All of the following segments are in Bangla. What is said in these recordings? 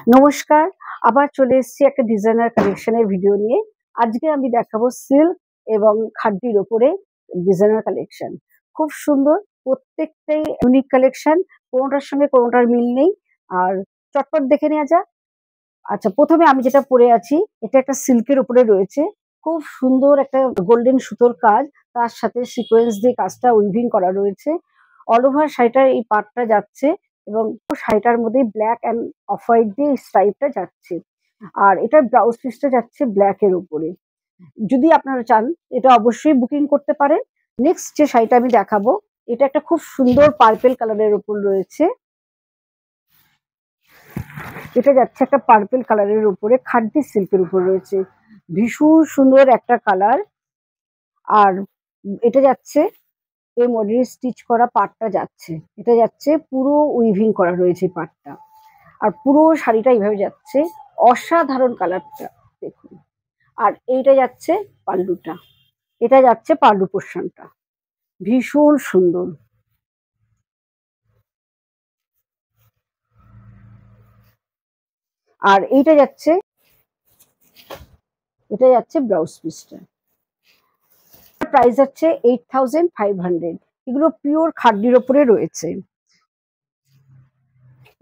নমস্কার, আবার চলে এসেছি একটা ডিজাইনার কালেকশনের ভিডিও নিয়ে। আজকে আমি দেখাবো সিল্ক এবং খাদ্যের ওপরে ডিজাইনার কালেকশন। খুব সুন্দর, প্রত্যেকটাই ইউনিক কালেকশন, কোনোটার সঙ্গে কোনোটার মিল নেই। আর চটপট দেখে নেওয়া যাক। আচ্ছা, প্রথমে আমি যেটা পরে আছি এটা একটা সিল্কের উপরে রয়েছে। খুব সুন্দর একটা গোল্ডেন সুতোর কাজ, তার সাথে সিকোয়েন্স দিয়ে কাজটা উইভিং করা রয়েছে। অল ওভার শাড়িটার এই পাড়টা যাচ্ছে এবং শাড়িটার মধ্যে ব্ল্যাক অ্যান্ড অফ হোয়াইট দিয়ে স্ট্রাইপটা যাচ্ছে। আর এটার ব্লাউজ পিসটা যাচ্ছে ব্ল্যাক এর উপরে। যদি আপনারা চান এটা অবশ্যই বুকিং করতে পারেন। নেক্সট যে শাড়িটা আমি দেখাবো এটা একটা খুব সুন্দর পার্পেল কালারের উপর রয়েছে। এটা যাচ্ছে একটা পার্পেল কালারের উপরে, খাদ্যি সিল্কের উপর রয়েছে। ভীষণ সুন্দর একটা কালার। আর এটা যাচ্ছে এই মডেলের স্টিচ করা পাড়টা যাচ্ছে, এটা যাচ্ছে পুরো উইভিং করা রয়েছে পাড়টা। আর পুরো শাড়িটা এইভাবে যাচ্ছে, অসাধারণ কালারটা দেখুন। আর এইটা যাচ্ছে পাল্লুটা, এটা যাচ্ছে পাল্লু পোর্শনটা, ভীষণ সুন্দর। আর এইটা যাচ্ছে, এটা যাচ্ছে ব্লাউজ পিসটা। প্রাইস হচ্ছে 8500। এগুলো পিওর খাদ্যের ওপরে রয়েছে।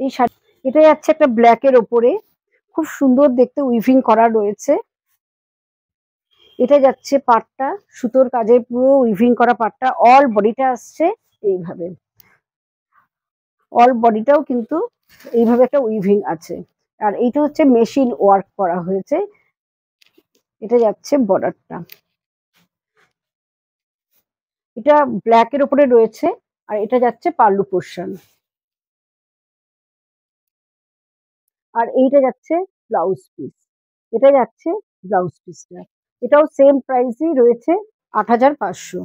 এই শাড়ি, এটা যাচ্ছে একটা ব্ল্যাক এর ওপরে, খুব সুন্দর দেখতে উইভিং করা রয়েছে। এটা যাচ্ছে পাটটা, সুতোর কাজে পুরো উইভিং করা পাটটা, অল বডিটা আসছে এইভাবে। অল বডিটাও কিন্তু এইভাবে একটা উইভিং আছে। আর এইটা হচ্ছে মেশিন ওয়ার্ক করা হয়েছে। এটা যাচ্ছে বর্ডারটা, এটা ব্ল্যাক এর উপরে রয়েছে। আর এটা যাচ্ছে পাল্লু পোর্শন। আর এইটা যাচ্ছে ব্লাউজ পিস, এটা যাচ্ছে ব্লাউজ পিসটা। এটাও সেম প্রাইসই রয়েছে 8500।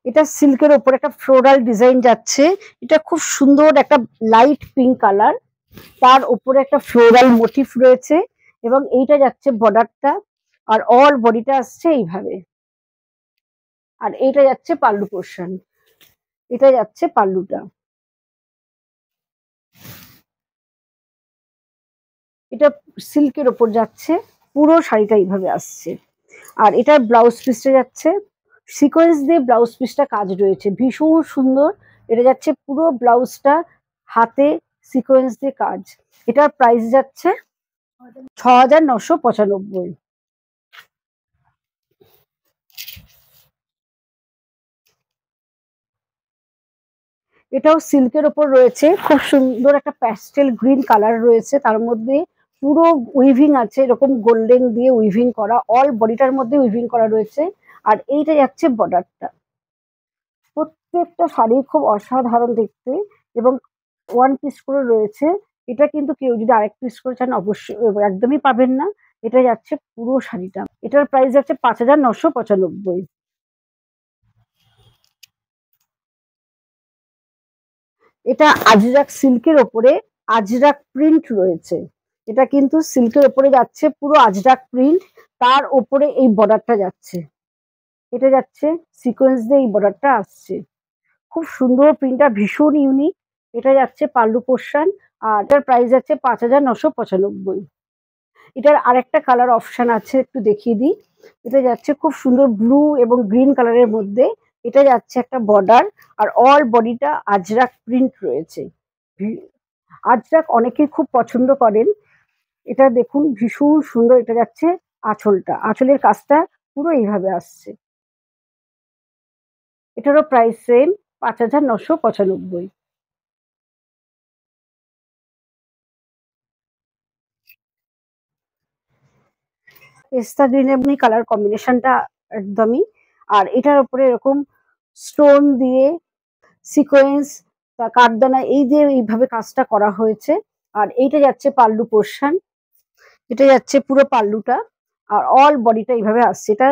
এটা সিল্কের ওপর একটা ফ্লোরাল ডিজাইন যাচ্ছে। এটা খুব সুন্দর একটা লাইট পিঙ্ক কালার, তার উপরে একটা ফ্লোরাল মোটিভ রয়েছে। এবং এইটা যাচ্ছে বর্ডারটা, আর অল বডিটা আসছে এইভাবে। আর এইটা যাচ্ছে পাল্লু পোর্শন, এটা যাচ্ছে পাল্লুটা। এটা সিল্কের ওপর যাচ্ছে, পুরো শাড়িটা এইভাবে আসছে। আর এটার ব্লাউজ পিসটা যাচ্ছে সিকোয়েন্স দিয়ে, ব্লাউজ পিসটা কাজ রয়েছে ভীষণ সুন্দর। এটা যাচ্ছে পুরো ব্লাউজটা হাতে সিকোয়েন্স দিয়ে কাজ। এটার প্রাইস যাচ্ছে 6995। এটাও সিল্কের ওপর রয়েছে, খুব সুন্দর একটা প্যাস্টেল গ্রিন কালার রয়েছে, তার মধ্যে পুরো উইভিং আছে এরকম গোল্ডেন দিয়ে উইভিং করা, অল বডিটার মধ্যে উইভিং করা রয়েছে। আর এইটা যাচ্ছে বর্ডারটা। প্রত্যেকটা শাড়ি খুব অসাধারণ দেখতে এবং ওয়ান পিস করে রয়েছে। এটা কিন্তু কেউ যদি আরেক পিস করে চান অবশ্যই একদমই পাবেন না। এটা যাচ্ছে পুরো শাড়িটা, এটার প্রাইস যাচ্ছে 5995। এটা আজরাক সিল্কের ওপরে আজরাক প্রিন্ট রয়েছে। এটা কিন্তু সিল্কের ওপরে যাচ্ছে পুরো আজরাক প্রিন্ট, তার ওপরে এই বর্ডারটা যাচ্ছে। এটা যাচ্ছে সিকোয়েন্স দিয়ে এই বর্ডারটা আসছে, খুব সুন্দর প্রিন্টটা, ভীষণ ইউনিক। এটা যাচ্ছে পাল্লু পোর্শন। আর এটার প্রাইস যাচ্ছে 5995। এটার আরেকটা কালার অপশন আছে, একটু দেখিয়ে দিই। এটা যাচ্ছে খুব সুন্দর ব্লু এবং গ্রিন কালারের মধ্যে। এটা যাচ্ছে একটা বর্ডার, আর অল বডিটা আজরাক প্রিন্ট রয়েছে। আজরাক অনেকেই খুব পছন্দ করেন। এটা দেখুন ভীষণ সুন্দর। এটা যাচ্ছে আঁচলটা, আঁচলের কাজটা পুরো এইভাবে আসছে। এটারও প্রাইস সেম 5995। পেস্তা গ্রিন এমনি কালার কম্বিনেশনটা একদমই। আর এটার উপরে এরকম স্টোন দিয়ে সিকোয়েন্স বা কাঠদানা এই দিয়ে এইভাবে কাজটা করা হয়েছে। আর এইটা যাচ্ছে পাল্লু পোর্শন, এটা যাচ্ছে পুরো পাল্লুটা। আর অল বডিটা এইভাবে আসছে। এটা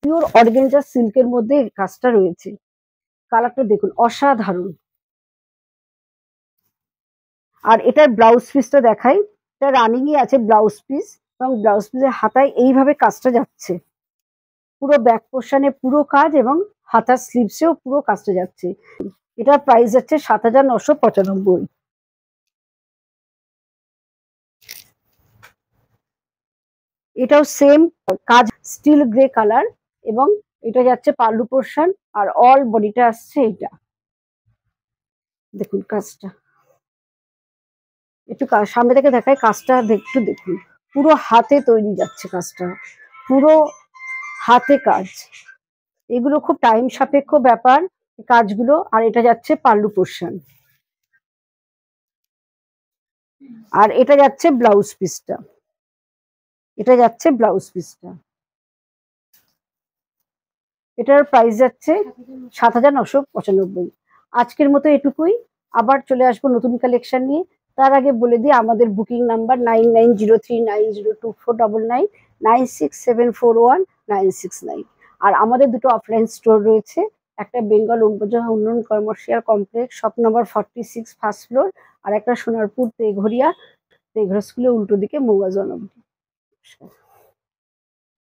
পিওর অর্গানজা সিল্কের মধ্যে এই কাজটা রয়েছে। কালারটা দেখুন অসাধারণ। আর এটার ব্লাউজ পিসটা দেখাই, এটা রানিংই আছে ব্লাউজ পিস, এবং ব্লাউজ পিসের হাতায় এইভাবে কাজটা যাচ্ছে। পুরো ব্যাক পোর্শনে পুরো কাজ এবং হাতার স্লিভসেও পুরো কাজটা যাচ্ছে। এটার প্রাইস যাচ্ছে 7995। এটাও সেম কাজ, স্টিল গ্রে কালার, এবং এটা যাচ্ছে পাল্লু পোর্শন, আর অল বডিটা আসছে এটা। দেখুন কাজটা, একটু সামনে থেকে দেখায় কাজটা, একটু দেখুন, পুরো হাতে তৈরি যাচ্ছে কাজটা, পুরো হাতে কাজ। এগুলো খুব টাইম সাপেক্ষ ব্যাপার কাজগুলো। আর এটা যাচ্ছে পাল্লু পোর্শন, আর এটা যাচ্ছে ব্লাউজ পিসটা, এটা যাচ্ছে ব্লাউজ পিসটা। এটার প্রাইস যাচ্ছে ৭,৯৯৫। আজকের মতো এটুকুই, আবার চলে আসবো নতুন কালেকশন নিয়ে। তার আগে বলে দিই আমাদের বুকিং নাম্বার 9903902499, 96741969। আর আমাদের দুটো অফলাইন স্টোর রয়েছে, একটা বেঙ্গল উন্নয়ন commercial complex, shop number 46, first floor, আর একটা সোনারপুর তেঘরিয়া, তেঘরা স্কুলের উল্টো দিকে, মৌগাজন অব্দি।